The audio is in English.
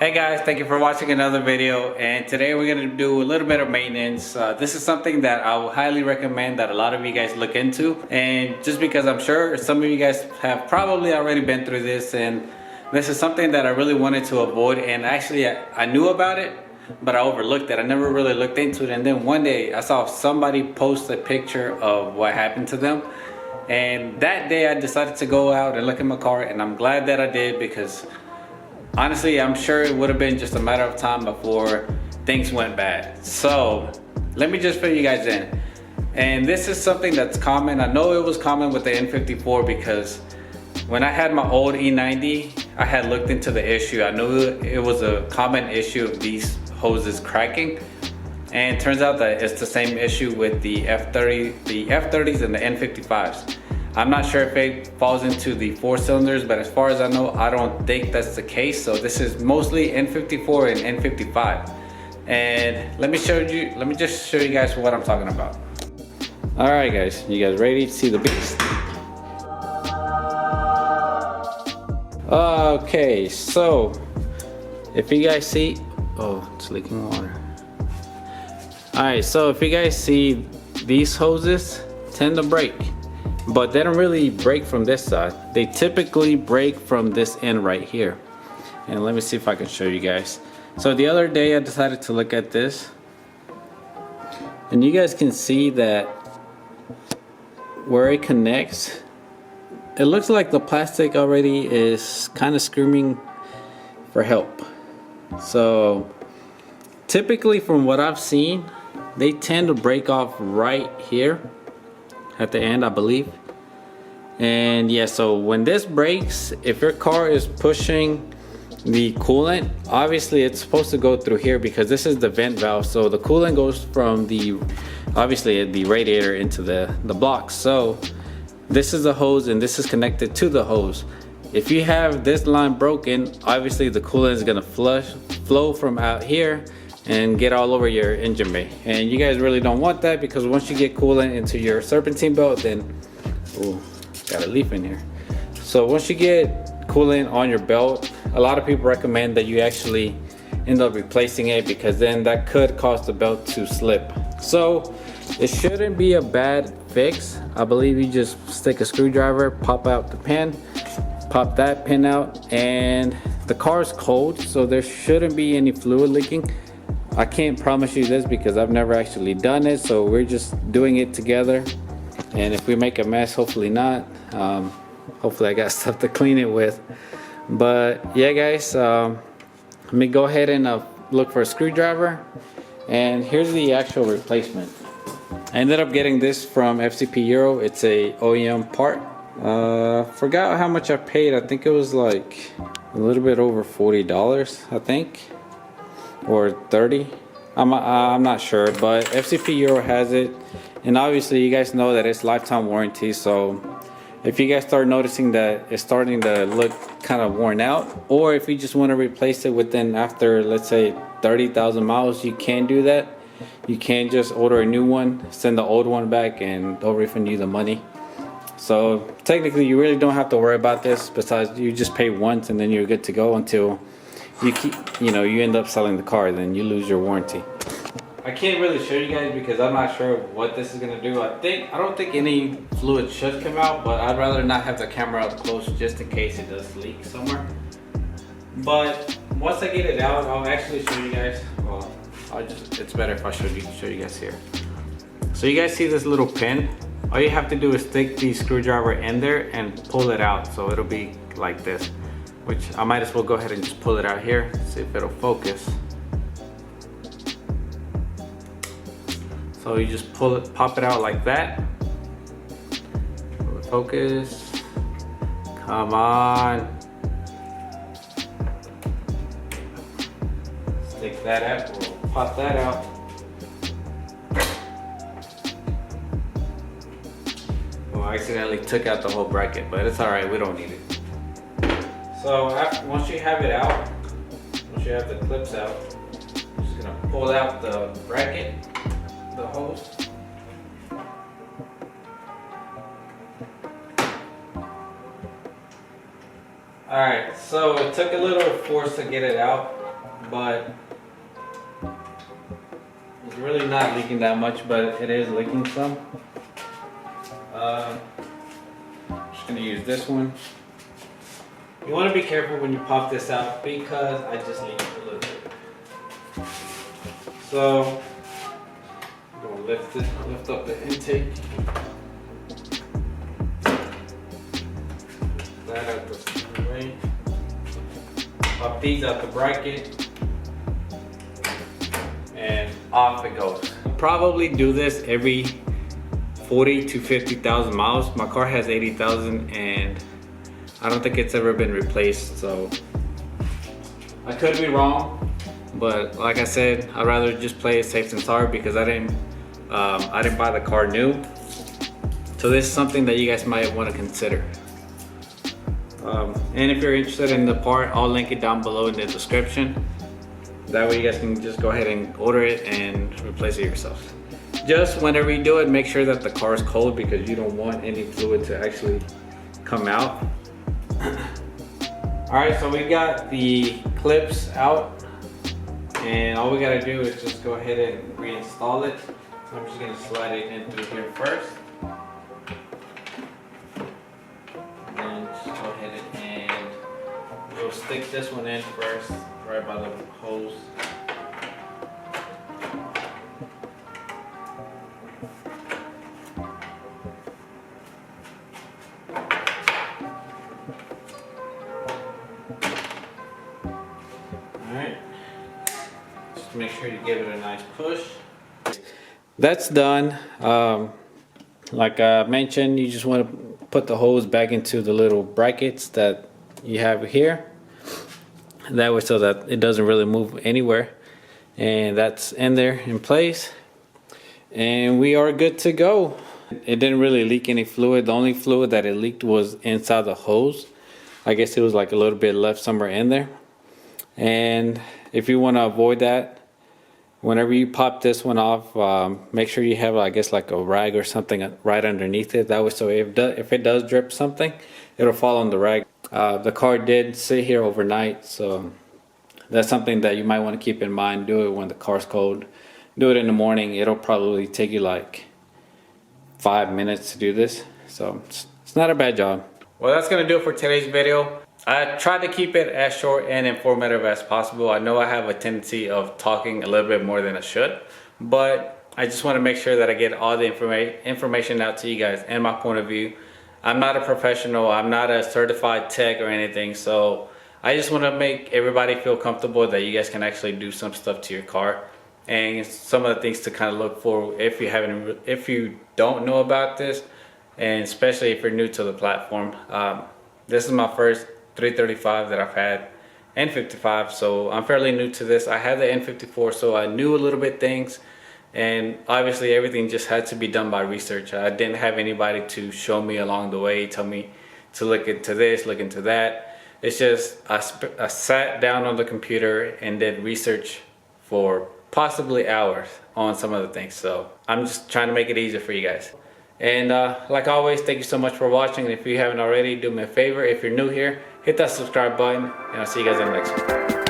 Hey guys, thank you for watching another video, and today we're going to do a little bit of maintenance. This is something that I would highly recommend that a lot of you guys look into, and just because I'm sure some of you guys have probably already been through this, and this is something that I really wanted to avoid. And actually I knew about it, but I overlooked it. I never really looked into it, and then one day I saw somebody post a picture of what happened to them, and that day I decided to go out and look at my car, and I'm glad that I did, because honestly, I'm sure it would have been just a matter of time before things went bad. So let me just fill you guys in. And this is something that's common. I know it was common with the N54 because when I had my old E90, I had looked into the issue. I knew it was a common issue of these hoses cracking. And it turns out that it's the same issue with the F30s and the N55s. I'm not sure if it falls into the 4 cylinders, but as far as I know, I don't think that's the case. So this is mostly N54 and N55. And let me just show you guys what I'm talking about. All right guys, you guys ready to see the beast? Okay, so if you guys see, oh, it's leaking water. All right, so if you guys see, these hoses tend to break. But they don't really break from this side. They typically break from this end right here. And let me see if I can show you guys. So the other day I decided to look at this, and you guys can see that where it connects, it looks like the plastic already is kind of screaming for help. So typically from what I've seen, they tend to break off right here at the end, I believe. And yeah, so when this breaks, if your car is pushing the coolant, obviously it's supposed to go through here because this is the vent valve. So the coolant goes from the, obviously the radiator into the block. So this is the hose and this is connected to the hose. If you have this line broken, obviously the coolant is gonna flow from out here and get all over your engine bay. And you guys really don't want that, because once you get coolant into your serpentine belt, then, ooh, got a leaf in here. So once you get coolant on your belt, a lot of people recommend that you actually end up replacing it, because then that could cause the belt to slip. So it shouldn't be a bad fix. I believe you just stick a screwdriver, pop out the pin, pop that pin out, and the car is cold, so there shouldn't be any fluid leaking. I can't promise you this because I've never actually done it, so we're just doing it together. And if we make a mess, hopefully not. Hopefully I got stuff to clean it with. But yeah guys, let me go ahead and look for a screwdriver. And here's the actual replacement. I ended up getting this from FCP Euro. It's a OEM part. Forgot how much I paid. I think it was like a little bit over $40, I think. Or 30. I'm not sure, but FCP Euro has it. And obviously you guys know that it's lifetime warranty, so if you guys start noticing that it's starting to look kind of worn out, or if you just want to replace it within, after let's say 30,000 miles, you can do that. You can just order a new one, send the old one back, and they'll refund you the money. So technically you really don't have to worry about this, besides you just pay once and then you're good to go until you end up selling the car, then you lose your warranty. I can't really show you guys because I'm not sure what this is gonna do. I don't think any fluid should come out, but I'd rather not have the camera up close just in case it does leak somewhere. But once I get it out, I'll actually show you guys. Well, it's better if I show you guys here. So you guys see this little pin? All you have to do is stick the screwdriver in there and pull it out, so it'll be like this. Which I might as well go ahead and just pull it out here, see if it'll focus. So you just pull it, pop it out like that. Focus. Come on. Stick that out, we'll pop that out. Well, I accidentally took out the whole bracket, but it's alright, we don't need it. So once you have it out, once you have the clips out, I'm just gonna pull out the bracket, the hose. Alright, so it took a little force to get it out. but it's really not leaking that much, but it is leaking some. I'm just gonna use this one. You want to be careful when you pop this out because I just leaked a little bit. So I'm gonna lift up the intake. That out the way. Pop these out the bracket, and off it goes. Probably do this every 40 to 50,000 miles. My car has 80,000 and I don't think it's ever been replaced, so I could be wrong, but like I said, I'd rather just play it safe than sorry because I didn't buy the car new. So this is something that you guys might want to consider. And if you're interested in the part, I'll link it down below in the description. That way you guys can just go ahead and order it and replace it yourselves. Just whenever you do it, make sure that the car is cold because you don't want any fluid to actually come out. Alright, so we got the clips out and all we gotta do is just go ahead and reinstall it. So I'm just gonna slide it in through here first. And then just go ahead and we'll stick this one in first, right by the hose. Alright, just make sure you give it a nice push. That's done. Like I mentioned, you just want to put the hose back into the little brackets that you have here. That way so that it doesn't really move anywhere. And that's in there in place. And we are good to go. It didn't really leak any fluid. The only fluid that it leaked was inside the hose. I guess it was like a little bit left somewhere in there. And if you want to avoid that, whenever you pop this one off, make sure you have, I guess, like a rag or something right underneath it. That way, so if it does drip something, it'll fall on the rag. The car did sit here overnight, so that's something that you might want to keep in mind. Do it when the car's cold. Do it in the morning. It'll probably take you like 5 minutes to do this, so it's not a bad job. Well, that's gonna do it for today's video. I tried to keep it as short and informative as possible. I know I have a tendency of talking a little bit more than I should, but I just want to make sure that I get all the information out to you guys and my point of view. I'm not a professional, I'm not a certified tech or anything, so I just want to make everybody feel comfortable that you guys can actually do some stuff to your car and some of the things to kind of look for if you don't know about this, and especially if you're new to the platform. This is my first 335 that I've had, N55, so I'm fairly new to this. I had the N54, so I knew a little bit things, and obviously everything just had to be done by research. I didn't have anybody to show me along the way, tell me to look into this, look into that. It's just I sat down on the computer and did research for possibly hours on some of the things, so I'm just trying to make it easier for you guys. And like always, thank you so much for watching. And if you haven't already, do me a favor, if you're new here, hit that subscribe button, and I'll see you guys in the next one.